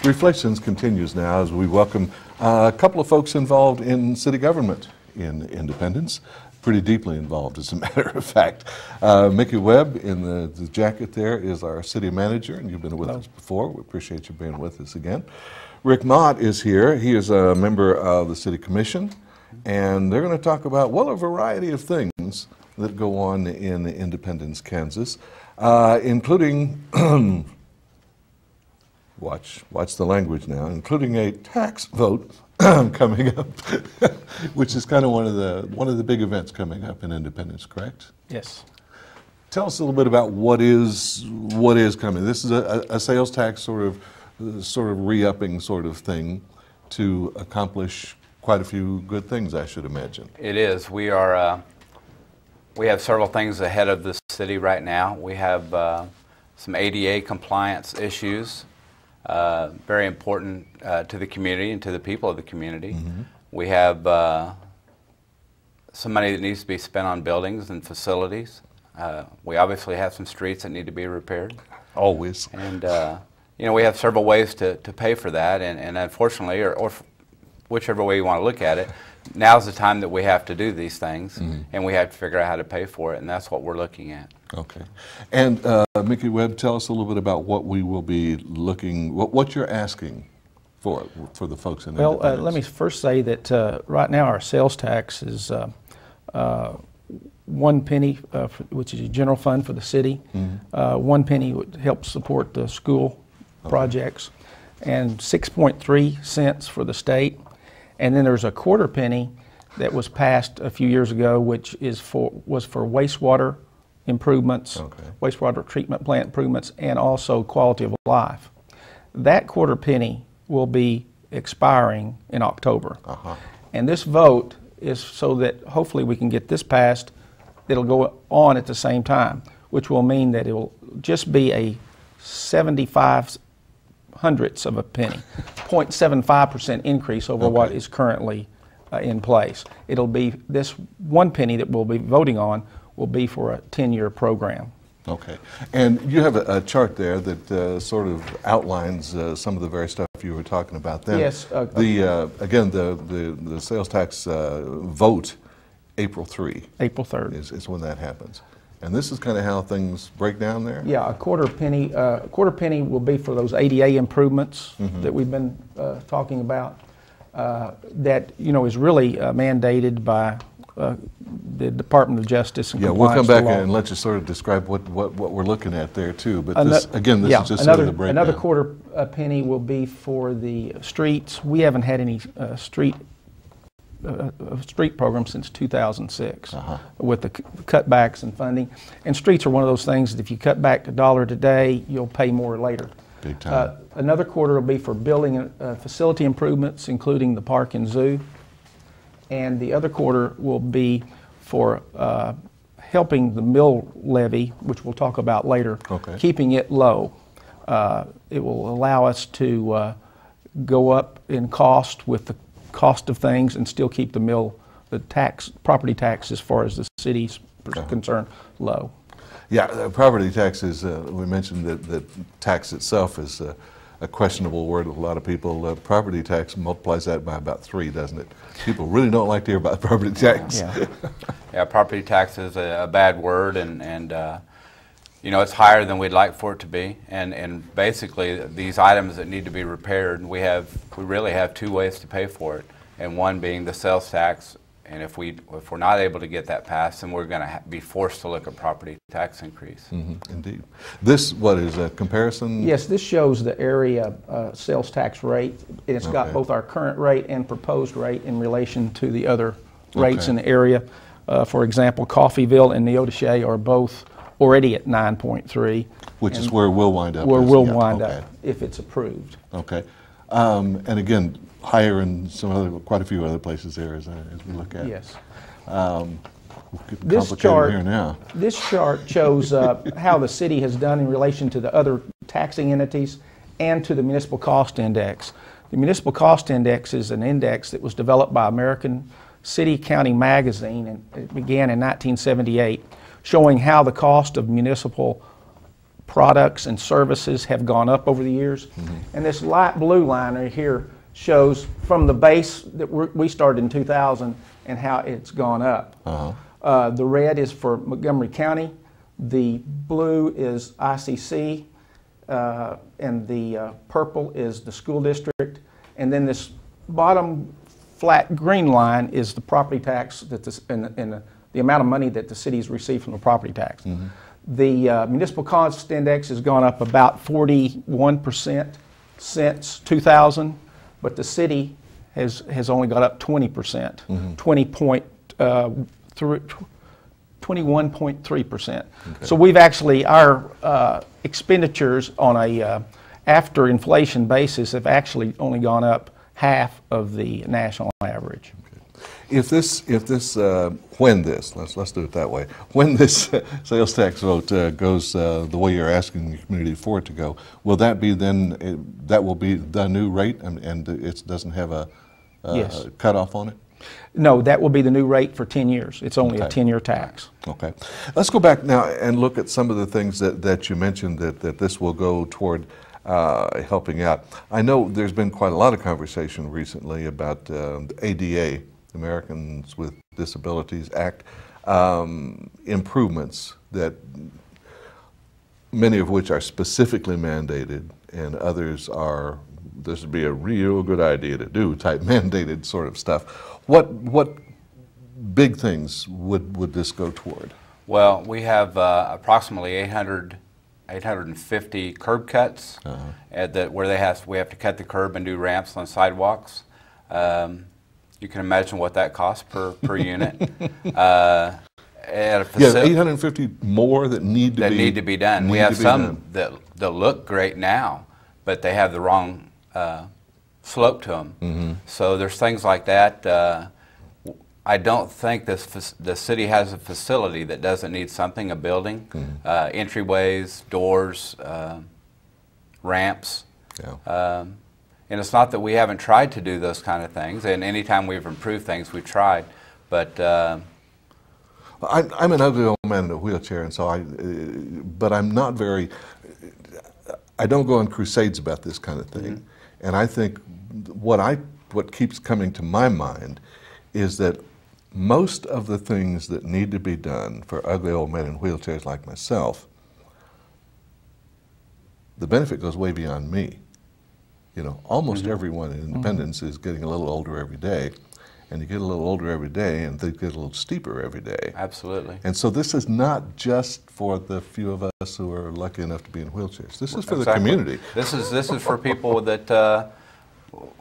Reflections continues now as we welcome a couple of folks involved in city government in Independence, pretty deeply involved as a matter of fact. Micky Webb in the jacket there is our city manager, and you've been with us before. We appreciate you being with us again. Rick Mott is here. He is a member of the City Commission, and they're going to talk about, well, a variety of things that go on in Independence, Kansas, including Watch the language now, including a tax vote coming up, which is kind of one of the big events coming up in Independence, correct? Yes. Tell us a little bit about what is coming. This is a sales tax sort of re-upping sort of thing to accomplish quite a few good things, I should imagine. It is. We have several things ahead of the city right now. We have some ADA compliance issues. Very important to the community and to the people of the community. Mm-hmm. We have some money that needs to be spent on buildings and facilities. We obviously have some streets that need to be repaired. Always. And we have several ways to pay for that, and unfortunately, or whichever way you want to look at it, now's the time that we have to do these things, mm-hmm. and we have to figure out how to pay for it, and that's what we're looking at. Okay. And Micky Webb, tell us a little bit about what we will be looking, what you're asking for the folks in Independence. Well, let me first say that right now our sales tax is 1 penny, which is a general fund for the city. Mm-hmm. 1 penny would help support the school projects, and 6.3 cents for the state. And then there's a quarter penny that was passed a few years ago, which was for wastewater improvements, wastewater treatment plant improvements, and also quality of life. That quarter penny will be expiring in October. And this vote is so that hopefully we can get this passed. It'll go on at the same time, which will mean that it will just be a 75 hundredths of a penny, 0.75% increase over what is currently in place. It'll be this 1 penny that we'll be voting on will be for a 10-year program. Okay. And you have a chart there that sort of outlines some of the very stuff you were talking about then. Yes. Again, the sales tax vote, April 3. April 3rd. Is when that happens. And this is kind of how things break down there? Yeah, a quarter penny will be for those ADA improvements mm-hmm. that we've been talking about. That is really mandated by the Department of Justice and Compliance. Yeah, we'll come back and let you sort of describe what we're looking at there too. But this is just sort of the breakdown. Another quarter penny will be for the streets. We haven't had any street program since 2006 with the cutbacks and funding. And streets are one of those things that if you cut back $1 today, you'll pay more later. Big time. Another quarter will be for building facility improvements, including the park and zoo. And the other quarter will be for helping the mill levy, which we'll talk about later, keeping it low. It will allow us to go up in cost with the cost of things and still keep the property tax as far as the city's concerned, low. Yeah, property taxes, we mentioned that tax itself is a questionable word with a lot of people. Property tax multiplies that by about 3, doesn't it? People really don't like to hear about property tax. Yeah, property tax is a bad word, and it's higher than we'd like for it to be. And basically, these items that need to be repaired, we really have 2 ways to pay for it, and one being the sales tax. And if we're not able to get that passed, then we're going to be forced to look at property tax increase. Mm-hmm, indeed. This, what is a comparison? Yes, this shows the area sales tax rate. It's got both our current rate and proposed rate in relation to the other rates in the area. For example, Coffeyville and Neodesha are both already at 9.3. Which is where we'll wind up. Where we'll wind up if it's approved. Okay. And again, higher in quite a few other places there as we look at. Yes. This chart shows how the city has done in relation to the other taxing entities and to the Municipal Cost Index. The Municipal Cost Index is an index that was developed by American City County Magazine, and it began in 1978, showing how the cost of municipal products and services have gone up over the years. And this light blue line right here shows from the base that we started in 2000 and how it's gone up. The red is for Montgomery County, the blue is ICC, and the purple is the school district, and then this bottom flat green line is the property tax that and the amount of money that the city's received from the property tax. The municipal cost index has gone up about 41% since 2000, but the city has only got up 20%, 21.3%. So we've actually, our expenditures on a after inflation basis have actually only gone up half of the national average. If this, when this, let's do it that way, when this sales tax vote goes the way you're asking the community for it to go, will that be then, that will be the new rate, and it doesn't have a Yes. cutoff on it? No, that will be the new rate for 10 years. It's only a 10-year tax. Okay. Let's go back now and look at some of the things that you mentioned that this will go toward helping out. I know there's been quite a lot of conversation recently about the ADA, Americans with Disabilities Act, improvements that many of which are specifically mandated and others are, this would be a real good idea to do type mandated sort of stuff. What big things would this go toward? Well, we have approximately 850 curb cuts that where we have to cut the curb and do ramps on sidewalks. You can imagine what that costs per unit. At a facility, 850 more that need to be done. We have some that look great now, but they have the wrong slope to them. So there's things like that. I don't think the city has a facility that doesn't need something, a building, entryways, doors, ramps. And it's not that we haven't tried to do those kind of things, and anytime we've improved things, we've tried. But I'm an ugly old man in a wheelchair, and so but I'm not very, I don't go on crusades about this kind of thing. And I think what keeps coming to my mind is that most of the things that need to be done for ugly old men in wheelchairs like myself, the benefit goes way beyond me. You know, almost everyone in Independence is getting a little older every day, and you get a little older every day, and they get a little steeper every day. Absolutely. And so this is not just for the few of us who are lucky enough to be in wheelchairs. This is for the community. This is for people that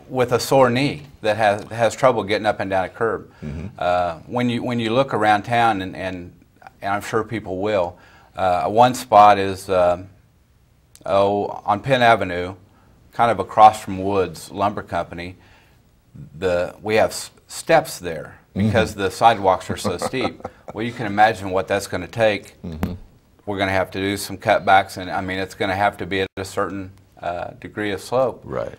with a sore knee that has trouble getting up and down a curb. When you look around town, and I'm sure people will, one spot is on Penn Avenue, kind of across from Woods Lumber Company. We have steps there because the sidewalks are so steep. Well, you can imagine what that's going to take. We're going to have to do some cutbacks, and I mean, it's going to have to be at a certain degree of slope. Right.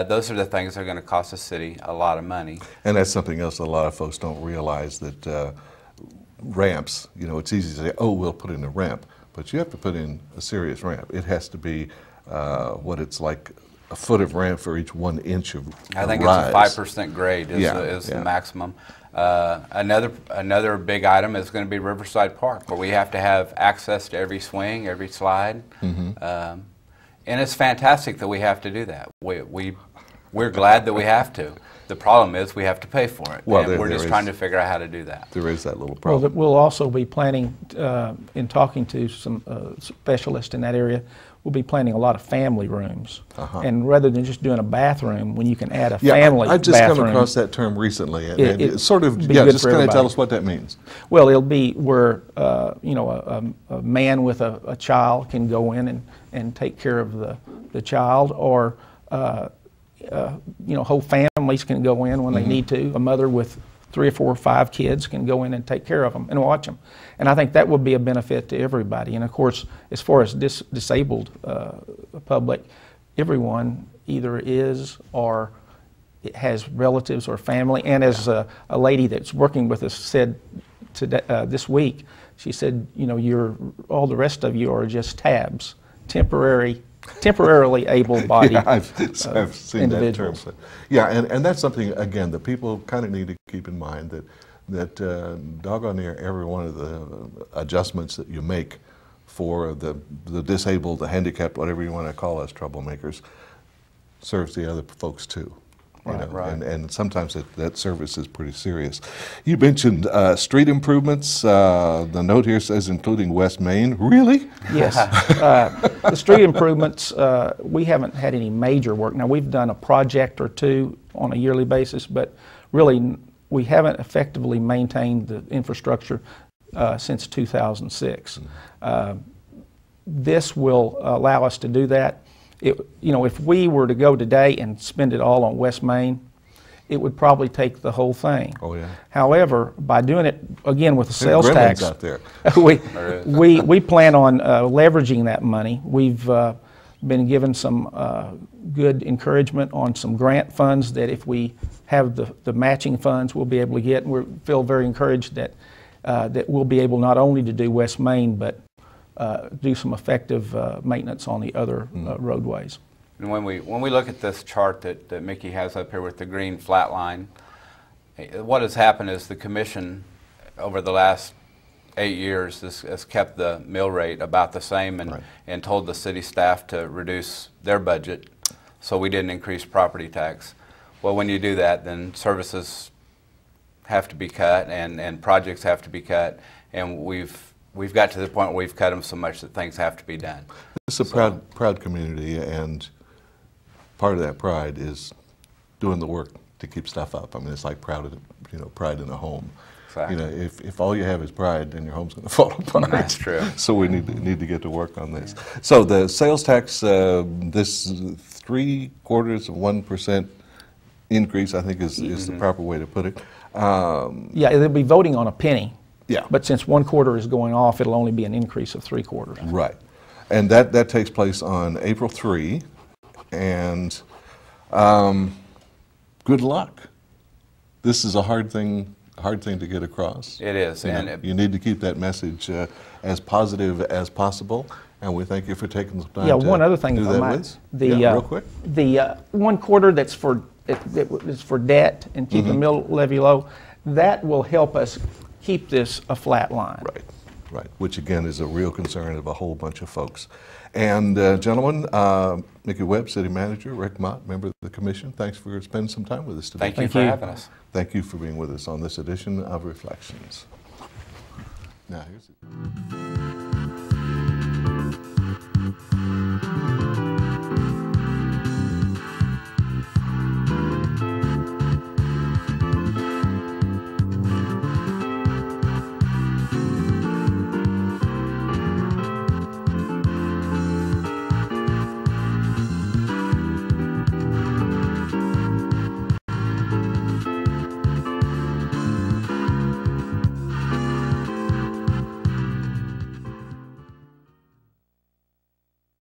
Those are the things that are going to cost the city a lot of money. And that's something else that a lot of folks don't realize, that ramps, you know, it's easy to say, oh, we'll put in a ramp, but you have to put in a serious ramp. It has to be what it's like, a foot of ramp for each 1 inch of I think rise. it's a 5% grade is the maximum. Another big item is going to be Riverside Park, where we have to have access to every swing, every slide. And it's fantastic that we have to do that. We're glad that we have to. The problem is we have to pay for it. Well, and we're just trying to figure out how to do that. There is that little problem. Well, we'll also be planning, in talking to some specialists in that area, we'll be planning a lot of family rooms. And rather than just doing a bathroom, when you can add a family bathroom. I've just come across that term recently. And it's sort of, just kind of tell us what that means. Well, it'll be where, you know, a man with a child can go in and take care of the child, or you know, whole families can go in when they need to. A mother with 3 or 4 or 5 kids can go in and take care of them and watch them. And I think that would be a benefit to everybody. And of course, as far as disabled public, everyone either is or has relatives or family. And as a lady that's working with us said today, this week, she said, you know, all the rest of you are just tabs. temporarily able-bodied Yeah, I've seen individuals. that term. Yeah, and that's something, again, that people kind of need to keep in mind, that doggone near every one of the adjustments that you make for the disabled, the handicapped, whatever you want to call us troublemakers, serves the other folks too. You know, Right. And sometimes that service is pretty serious. You mentioned street improvements. The note here says including West Main. Really? Yes. The street improvements, we haven't had any major work. Now, we've done a project or two on a yearly basis, but really we haven't effectively maintained the infrastructure since 2006. This will allow us to do that. If we were to go today and spend it all on West Main, it would probably take the whole thing. Oh, yeah. However, by doing it again with the sales Gremlins tax, out there. we plan on leveraging that money. We've been given some good encouragement on some grant funds that if we have the matching funds, we'll be able to get. And we feel very encouraged that we'll be able not only to do West Main, but do some effective maintenance on the other roadways. And when we look at this chart that Mickey has up here with the green flat line, what has happened is the commission over the last 8 years has kept the mill rate about the same and told the city staff to reduce their budget, so we didn't increase property tax. Well, when you do that, then services have to be cut and projects have to be cut, and we've got to the point where we've cut them so much that things have to be done. It's a proud community, and part of that pride is doing the work to keep stuff up. I mean, it's like pride in a home. Exactly. You know, if all you have is pride, then your home's going to fall apart. That's true. So we need to get to work on this. So the sales tax, this 0.75% increase, I think is the proper way to put it. Yeah, they'll be voting on a penny. Yeah. But since 1/4 is going off, it'll only be an increase of 3/4. Right. And that takes place on April 3. And good luck. This is a hard thing to get across. It is. You need to keep that message as positive as possible. And we thank you for taking some time Yeah, to one other thing, do if I that might. with us. Real quick. The 1/4 that's for debt and keep the mill levy low, that will help us keep this a flat line. Right, which again is a real concern of a whole bunch of folks. And gentlemen, Micky Webb, City Manager, Rick Mott, member of the Commission, thanks for spending some time with us today. Thank you for having us. Thank you for being with us on this edition of Reflections. Now, here's it.